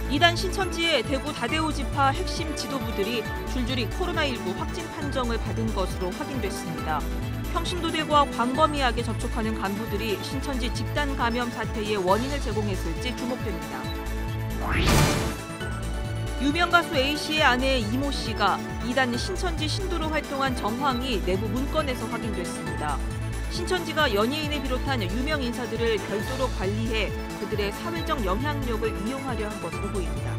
이단 신천지의 대구 다대오 지파 핵심 지도부들이 줄줄이 코로나19 확진 판정을 받은 것으로 확인됐습니다. 평신도들과 광범위하게 접촉하는 간부들이 신천지 집단 감염 사태의 원인을 제공했을지 주목됩니다. 유명 가수 A씨의 아내 이모 씨가 이단 신천지 신도로 활동한 정황이 내부 문건에서 확인됐습니다. 신천지가 연예인을 비롯한 유명 인사들을 별도로 관리해 그들의 사회적 영향력을 이용하려 한 것으로 보입니다.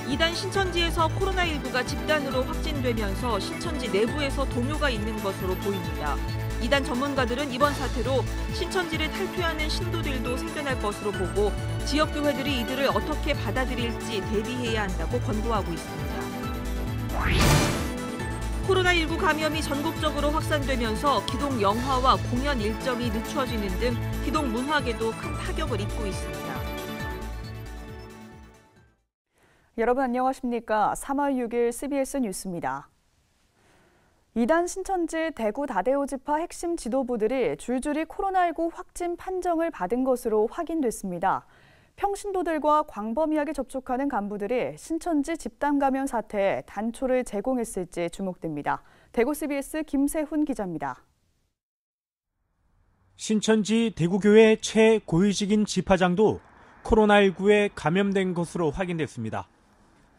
이단 신천지에서 코로나19가 집단으로 확진되면서 신천지 내부에서 동요가 있는 것으로 보입니다. 이단 전문가들은 이번 사태로 신천지를 탈퇴하는 신도들도 생겨날 것으로 보고 지역교회들이 이들을 어떻게 받아들일지 대비해야 한다고 권고하고 있습니다. 코로나19 감염이 전국적으로 확산되면서 기동 영화와 공연 일정이 늦춰지는 등 기동 문화계도 큰 타격을 입고 있습니다. 여러분 안녕하십니까? 3월 6일 CBS 뉴스입니다. 이단 신천지 대구 다대오 지파 핵심 지도부들이 줄줄이 코로나19 확진 판정을 받은 것으로 확인됐습니다. 평신도들과 광범위하게 접촉하는 간부들이 신천지 집단 감염 사태에 단초를 제공했을지 주목됩니다. 대구 CBS 김세훈 기자입니다. 신천지 대구교회 최고위직인 지파장도 코로나19에 감염된 것으로 확인됐습니다.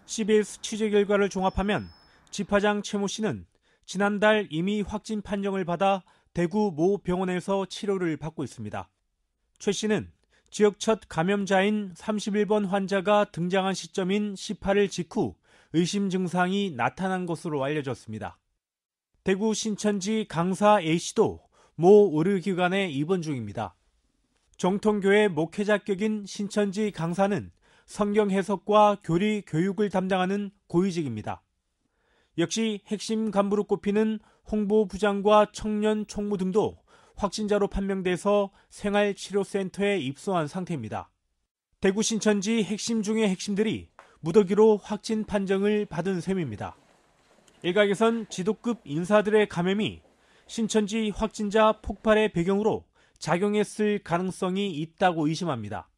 CBS 취재 결과를 종합하면 지파장 최모 씨는 지난달 이미 확진 판정을 받아 대구 모 병원에서 치료를 받고 있습니다. 최 씨는 지역 첫 감염자인 31번 환자가 등장한 시점인 18일 직후 의심 증상이 나타난 것으로 알려졌습니다. 대구 신천지 강사 A씨도 모 의료기관에 입원 중입니다. 정통교회 목회자격인 신천지 강사는 성경 해석과 교리 교육을 담당하는 고위직입니다. 역시 핵심 간부로 꼽히는 홍보부장과 청년 총무 등도 확진자로 판명돼서 생활치료센터에 입소한 상태입니다. 대구 신천지 핵심 중의 핵심들이 무더기로 확진 판정을 받은 셈입니다. 일각에선 지도급 인사들의 감염이 신천지 확진자 폭발의 배경으로 작용했을 가능성이 있다고 의심합니다.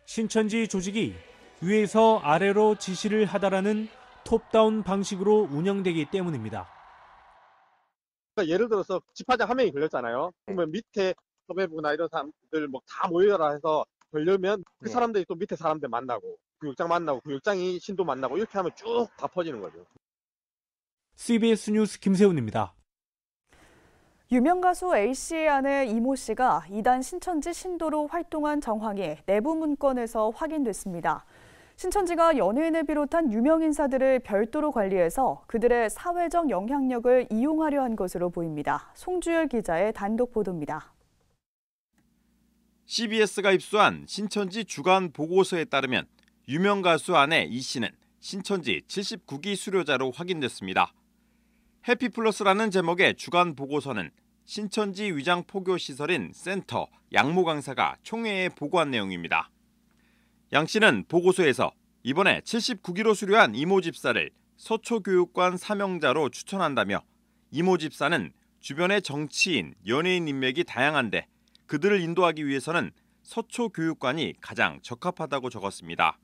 신천지 조직이 위에서 아래로 지시를 하다라는 톱다운 방식으로 운영되기 때문입니다. 예를 들어서 지파장 한 명이 걸렸잖아요. 그러면 밑에 서배부나 이런 사람들 뭐 다 모여라 해서 걸려면 그 사람들이 또 밑에 사람들 만나고 구역장 만나고 구역장이 신도 만나고 이렇게 하면 쭉 다 퍼지는 거죠. CBS 뉴스 김세훈입니다. 유명 가수 A씨의 아내 이모 씨가 이단 신천지 신도로 활동한 정황이 내부 문건에서 확인됐습니다. 신천지가 연예인을 비롯한 유명 인사들을 별도로 관리해서 그들의 사회적 영향력을 이용하려 한 것으로 보입니다. 송주열 기자의 단독 보도입니다. CBS가 입수한 신천지 주간 보고서에 따르면 유명 가수 아내 이 씨는 신천지 79기 수료자로 확인됐습니다. 해피플러스라는 제목의 주간 보고서는 신천지 위장 포교 시설인 센터 양모 강사가 총회에 보고한 내용입니다. 양 씨는 보고서에서 이번에 79기로 수료한 이모 집사를 서초교육관 사명자로 추천한다며 이모 집사는 주변의 정치인, 연예인 인맥이 다양한데 그들을 인도하기 위해서는 서초교육관이 가장 적합하다고 적었습니다.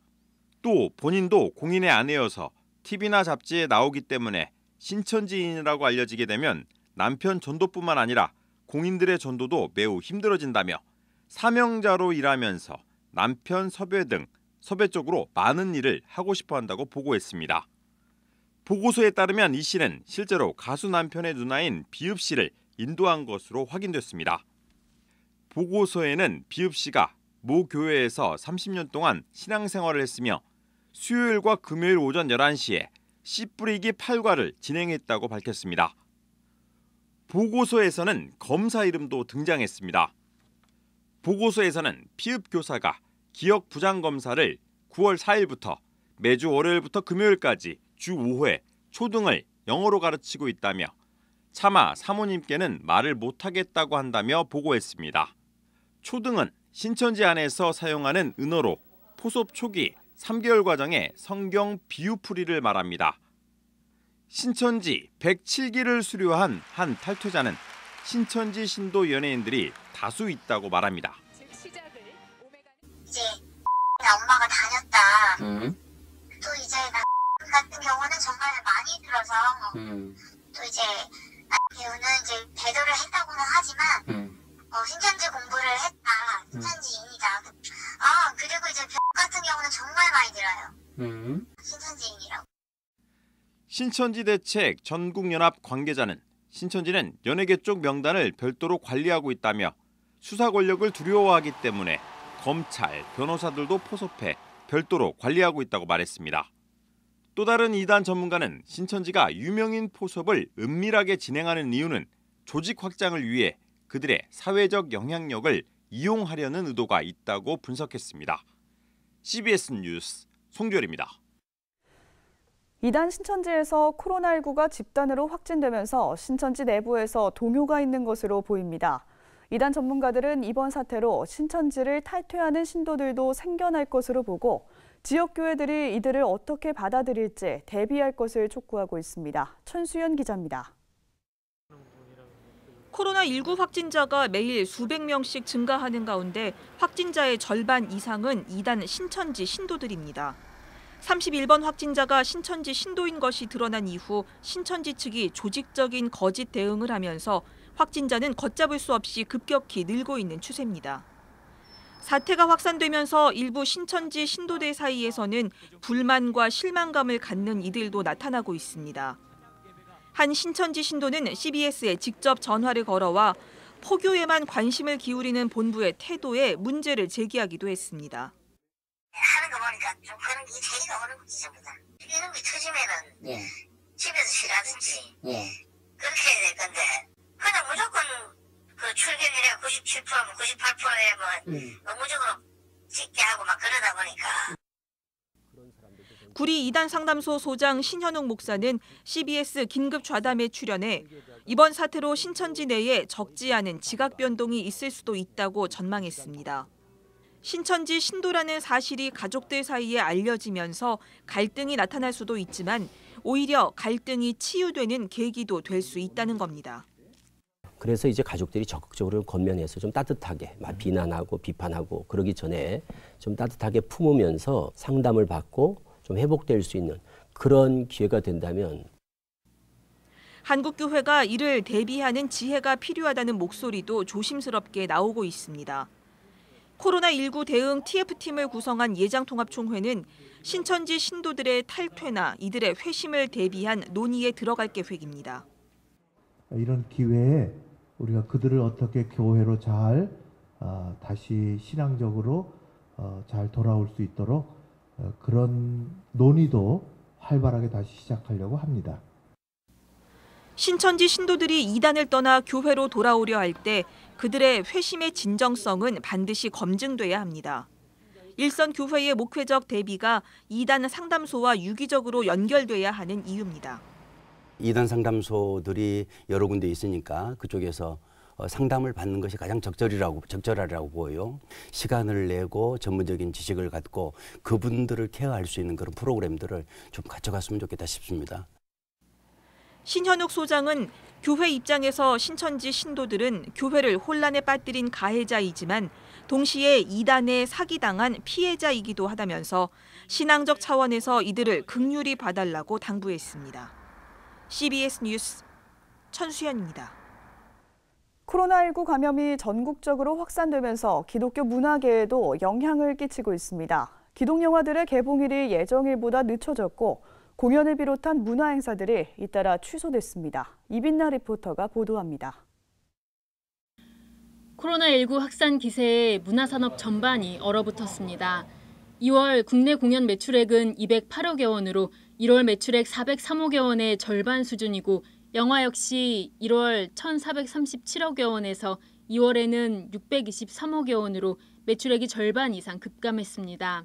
또 본인도 공인의 아내여서 TV나 잡지에 나오기 때문에 신천지인이라고 알려지게 되면 남편 전도뿐만 아니라 공인들의 전도도 매우 힘들어진다며 사명자로 일하면서 남편 섭외 등 섭외 쪽으로 많은 일을 하고 싶어 한다고 보고했습니다. 보고서에 따르면 이 씨는 실제로 가수 남편의 누나인 비읍 씨를 인도한 것으로 확인됐습니다. 보고서에는 비읍 씨가 모 교회에서 30년 동안 신앙생활을 했으며 수요일과 금요일 오전 11시에 씨 뿌리기 8과를 진행했다고 밝혔습니다. 보고서에서는 검사 이름도 등장했습니다. 보고서에서는 피읍 교사가 기억 부장 검사를 9월 4일부터 매주 월요일부터 금요일까지 주 5회 초등을 영어로 가르치고 있다며 차마 사모님께는 말을 못하겠다고 한다며 보고했습니다. 초등은 신천지 안에서 사용하는 은어로 포섭 초기 3개월 과정의 성경 비유풀이를 말합니다. 신천지 107기를 수료한 한 탈퇴자는 신천지 신도 연예인들이 다수 있다고 말합니다. 이제 엄마 있어서 또 이제 배우는 이제 배도를 했다고는 하지만 신천지 공부를 했다, 신천지인이다. 그리고 이제 병 같은 경우는 정말 많이 들어요. 신천지인이라고. 신천지 대책 전국연합 관계자는 신천지는 연예계 쪽 명단을 별도로 관리하고 있다며 수사 권력을 두려워하기 때문에 검찰, 변호사들도 포섭해 별도로 관리하고 있다고 말했습니다. 또 다른 이단 전문가는 신천지가 유명인 포섭을 은밀하게 진행하는 이유는 조직 확장을 위해 그들의 사회적 영향력을 이용하려는 의도가 있다고 분석했습니다. CBS 뉴스 송주열입니다. 이단 신천지에서 코로나19가 집단으로 확진되면서 신천지 내부에서 동요가 있는 것으로 보입니다. 이단 전문가들은 이번 사태로 신천지를 탈퇴하는 신도들도 생겨날 것으로 보고 지역교회들이 이들을 어떻게 받아들일지 대비할 것을 촉구하고 있습니다. 천수연 기자입니다. 코로나19 확진자가 매일 수백 명씩 증가하는 가운데 확진자의 절반 이상은 이단 신천지 신도들입니다. 31번 확진자가 신천지 신도인 것이 드러난 이후 신천지 측이 조직적인 거짓 대응을 하면서 확진자는 걷잡을 수 없이 급격히 늘고 있는 추세입니다. 사태가 확산되면서 일부 신천지 신도들 사이에서는 불만과 실망감을 갖는 이들도 나타나고 있습니다. 한 신천지 신도는 CBS에 직접 전화를 걸어와 포교에만 관심을 기울이는 본부의 태도에 문제를 제기하기도 했습니다. 하는 거 보니까 좀 그런 게 제의가 오는 거지 전부 다. 이런 게 터지면은 집에서 쉬라든지 그렇게 해야 될 건데 그냥 무조건 그 출결률이 97%면 98%에 뭐 무조건 찍게 하고 막 그러다 보니까. 구리 이단 상담소 소장 신현욱 목사는 CBS 긴급 좌담에 출연해 이번 사태로 신천지 내에 적지 않은 지각 변동이 있을 수도 있다고 전망했습니다. 신천지 신도라는 사실이 가족들 사이에 알려지면서 갈등이 나타날 수도 있지만 오히려 갈등이 치유되는 계기도 될 수 있다는 겁니다. 그래서 이제 가족들이 적극적으로 겉면에서 좀 따뜻하게 비난하고 비판하고 그러기 전에 좀 따뜻하게 품으면서 상담을 받고 좀 회복될 수 있는 그런 기회가 된다면. 한국교회가 이를 대비하는 지혜가 필요하다는 목소리도 조심스럽게 나오고 있습니다. 코로나19 대응 TF팀을 구성한 예장통합총회는 신천지 신도들의 탈퇴나 이들의 회심을 대비한 논의에 들어갈 계획입니다. 이런 기회에 우리가 그들을 어떻게 교회로 잘 다시 신앙적으로 잘 돌아올 수 있도록 그런 논의도 활발하게 다시 시작하려고 합니다. 신천지 신도들이 이단을 떠나 교회로 돌아오려 할 때 그들의 회심의 진정성은 반드시 검증돼야 합니다. 일선 교회의 목회적 대비가 이단 상담소와 유기적으로 연결돼야 하는 이유입니다. 이단 상담소들이 여러 군데 있으니까 그쪽에서 상담을 받는 것이 가장 적절하라고 보여요. 시간을 내고 전문적인 지식을 갖고 그분들을 케어할 수 있는 그런 프로그램들을 좀 가져갔으면 좋겠다 싶습니다. 신현욱 소장은 교회 입장에서 신천지 신도들은 교회를 혼란에 빠뜨린 가해자이지만 동시에 이단에 사기당한 피해자이기도 하다면서 신앙적 차원에서 이들을 긍휼히 봐달라고 당부했습니다. CBS 뉴스 천수연입니다. 코로나19 감염이 전국적으로 확산되면서 기독교 문화계에도 영향을 끼치고 있습니다. 기독영화들의 개봉일이 예정일보다 늦춰졌고 공연을 비롯한 문화 행사들이 잇따라 취소됐습니다. 이빈나 리포터가 보도합니다. 코로나19 확산 기세에 문화산업 전반이 얼어붙었습니다. 2월 국내 공연 매출액은 208억여 원으로 1월 매출액 403억여 원의 절반 수준이고 영화 역시 1월 1,437억여 원에서 2월에는 623억여 원으로 매출액이 절반 이상 급감했습니다.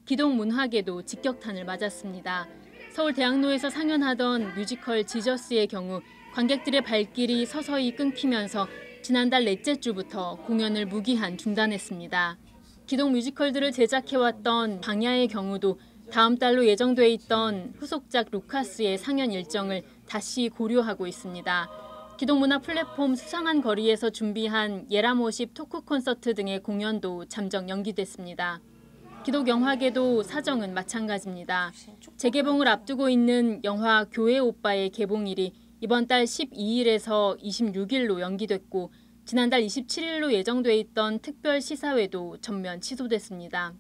기독문화계도 직격탄을 맞았습니다. 서울대학로에서 상연하던 뮤지컬 지저스의 경우 관객들의 발길이 서서히 끊기면서 지난달 넷째 주부터 공연을 무기한 중단했습니다. 기독 뮤지컬들을 제작해왔던 방야의 경우도 다음 달로 예정돼 있던 후속작 루카스의 상연 일정을 다시 고려하고 있습니다. 기독문화 플랫폼 수상한 거리에서 준비한 예람워십 토크 콘서트 등의 공연도 잠정 연기됐습니다. 기독 영화계도 사정은 마찬가지입니다. 재개봉을 앞두고 있는 영화 교회 오빠의 개봉일이 이번 달 12일에서 26일로 연기됐고 지난달 27일로 예정돼 있던 특별 시사회도 전면 취소됐습니다.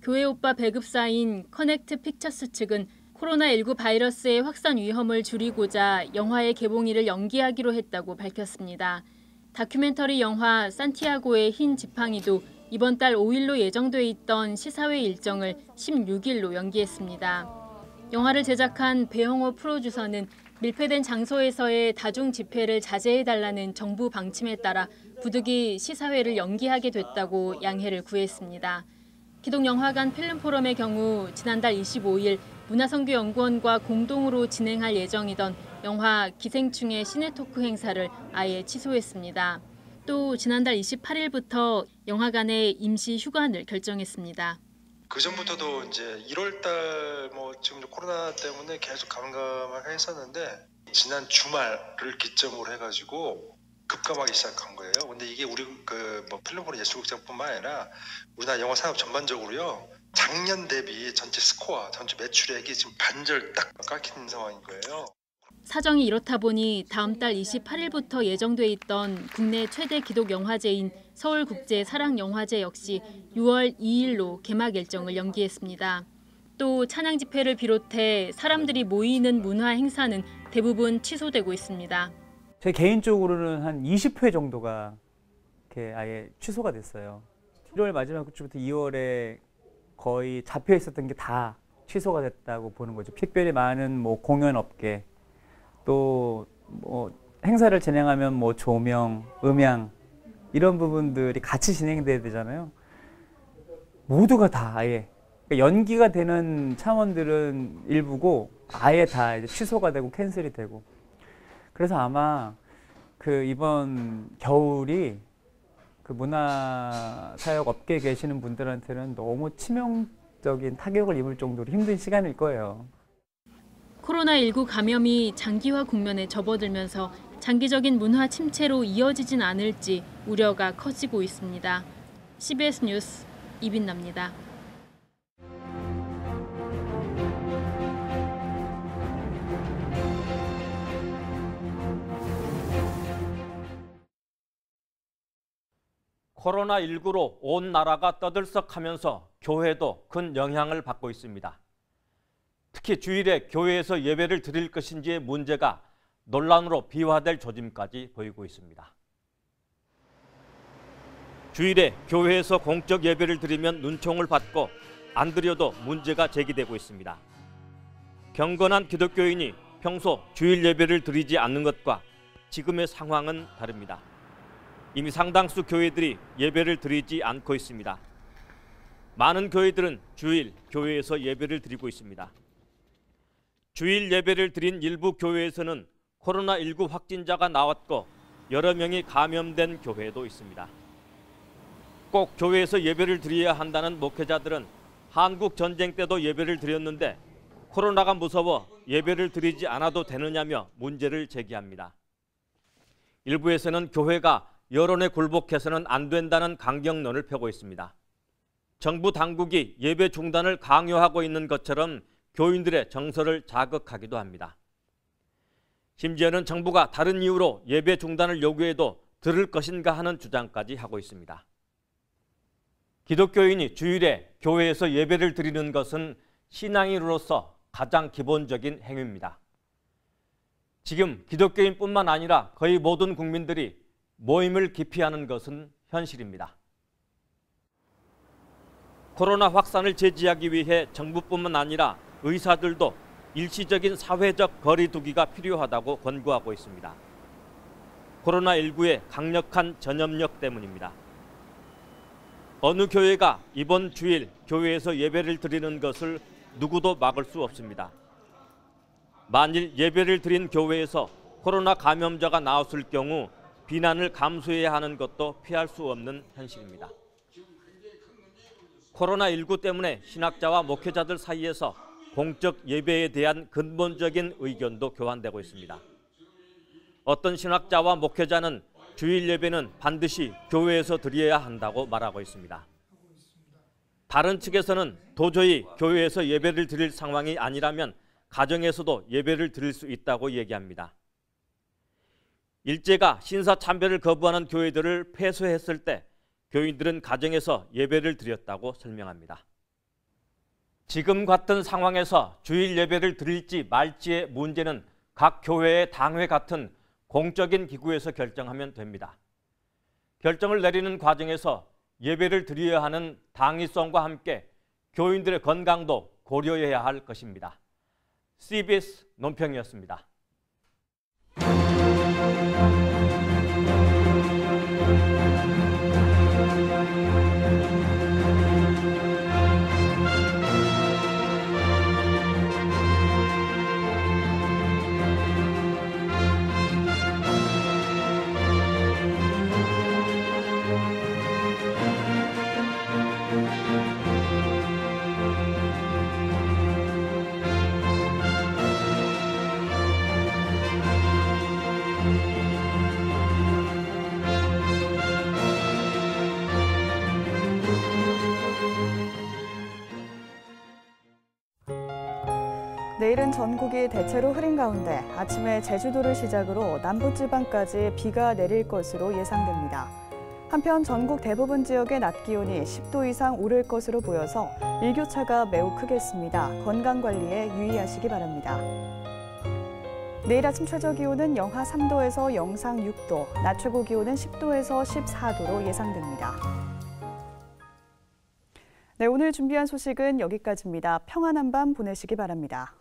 교회 오빠 배급사인 커넥트 픽처스 측은 코로나19 바이러스의 확산 위험을 줄이고자 영화의 개봉일을 연기하기로 했다고 밝혔습니다. 다큐멘터리 영화 산티아고의 흰 지팡이도 이번 달 5일로 예정돼 있던 시사회 일정을 16일로 연기했습니다. 영화를 제작한 배영호 프로듀서는 밀폐된 장소에서의 다중 집회를 자제해달라는 정부 방침에 따라 부득이 시사회를 연기하게 됐다고 양해를 구했습니다. 기독영화관 필름포럼의 경우 지난달 25일 문화선교연구원과 공동으로 진행할 예정이던 영화 기생충의 시네토크 행사를 아예 취소했습니다. 또 지난달 28일부터 영화관의 임시 휴관을 결정했습니다. 그 전부터도 이제 1월달 지금 코로나 때문에 계속 가물가물 했었는데 지난 주말을 기점으로 해가지고 급감하기 시작한 거예요. 근데 이게 우리 필름포럼 예술극장뿐만 아니라 우리나라 영화 산업 전반적으로요. 작년 대비 전체 스코어, 전체 매출액이 지금 반절 딱 깎이는 상황인 거예요. 사정이 이렇다 보니 다음 달 28일부터 예정돼 있던 국내 최대 기독 영화제인 서울국제사랑영화제 역시 6월 2일로 개막 일정을 연기했습니다. 또 찬양 집회를 비롯해 사람들이 모이는 문화 행사는 대부분 취소되고 있습니다. 제 개인적으로는 한 20회 정도가 이렇게 아예 취소가 됐어요. 1월 마지막 주부터 2월에 거의 잡혀 있었던 게 다 취소가 됐다고 보는 거죠. 특별히 많은 공연 업계 또 행사를 진행하면 조명, 음향 이런 부분들이 같이 진행돼야 되잖아요. 모두가 다 아예 연기가 되는 차원들은 일부고 아예 다 이제 취소가 되고 캔슬이 되고 그래서 아마 이번 겨울이 문화사역 업계에 계시는 분들한테는 너무 치명적인 타격을 입을 정도로 힘든 시간일 거예요. 코로나19 감염이 장기화 국면에 접어들면서 장기적인 문화 침체로 이어지진 않을지 우려가 커지고 있습니다. CBS 뉴스 이빈나입니다. 코로나19로 온 나라가 떠들썩하면서 교회도 큰 영향을 받고 있습니다. 특히 주일에 교회에서 예배를 드릴 것인지의 문제가 논란으로 비화될 조짐까지 보이고 있습니다. 주일에 교회에서 공적 예배를 드리면 눈총을 받고 안 드려도 문제가 제기되고 있습니다. 경건한 기독교인이 평소 주일 예배를 드리지 않는 것과 지금의 상황은 다릅니다. 이미 상당수 교회들이 예배를 드리지 않고 있습니다. 많은 교회들은 주일 교회에서 예배를 드리고 있습니다. 주일 예배를 드린 일부 교회에서는 코로나19 확진자가 나왔고 여러 명이 감염된 교회도 있습니다. 꼭 교회에서 예배를 드려야 한다는 목회자들은 한국 전쟁 때도 예배를 드렸는데 코로나가 무서워 예배를 드리지 않아도 되느냐며 문제를 제기합니다. 일부에서는 교회가 여론에 굴복해서는 안 된다는 강경론을 펴고 있습니다. 정부 당국이 예배 중단을 강요하고 있는 것처럼 교인들의 정서를 자극하기도 합니다. 심지어는 정부가 다른 이유로 예배 중단을 요구해도 들을 것인가 하는 주장까지 하고 있습니다. 기독교인이 주일에 교회에서 예배를 드리는 것은 신앙인으로서 가장 기본적인 행위입니다. 지금 기독교인뿐만 아니라 거의 모든 국민들이 모임을 기피하는 것은 현실입니다. 코로나 확산을 제지하기 위해 정부뿐만 아니라 의사들도 일시적인 사회적 거리 두기가 필요하다고 권고하고 있습니다. 코로나19의 강력한 전염력 때문입니다. 어느 교회가 이번 주일 교회에서 예배를 드리는 것을 누구도 막을 수 없습니다. 만일 예배를 드린 교회에서 코로나 감염자가 나왔을 경우 비난을 감수해야 하는 것도 피할 수 없는 현실입니다. 코로나19 때문에 신학자와 목회자들 사이에서 공적 예배에 대한 근본적인 의견도 교환되고 있습니다. 어떤 신학자와 목회자는 주일 예배는 반드시 교회에서 드려야 한다고 말하고 있습니다. 다른 측에서는 도저히 교회에서 예배를 드릴 상황이 아니라면 가정에서도 예배를 드릴 수 있다고 얘기합니다. 일제가 신사 참배를 거부하는 교회들을 폐쇄했을 때 교인들은 가정에서 예배를 드렸다고 설명합니다. 지금 같은 상황에서 주일 예배를 드릴지 말지의 문제는 각 교회의 당회 같은 공적인 기구에서 결정하면 됩니다. 결정을 내리는 과정에서 예배를 드려야 하는 당위성과 함께 교인들의 건강도 고려해야 할 것입니다. CBS 논평이었습니다. 내일은 전국이 대체로 흐린 가운데 아침에 제주도를 시작으로 남부지방까지 비가 내릴 것으로 예상됩니다. 한편 전국 대부분 지역의 낮 기온이 10도 이상 오를 것으로 보여서 일교차가 매우 크겠습니다. 건강관리에 유의하시기 바랍니다. 내일 아침 최저 기온은 영하 3도에서 영상 6도, 낮 최고 기온은 10도에서 14도로 예상됩니다. 네, 오늘 준비한 소식은 여기까지입니다. 평안한 밤 보내시기 바랍니다.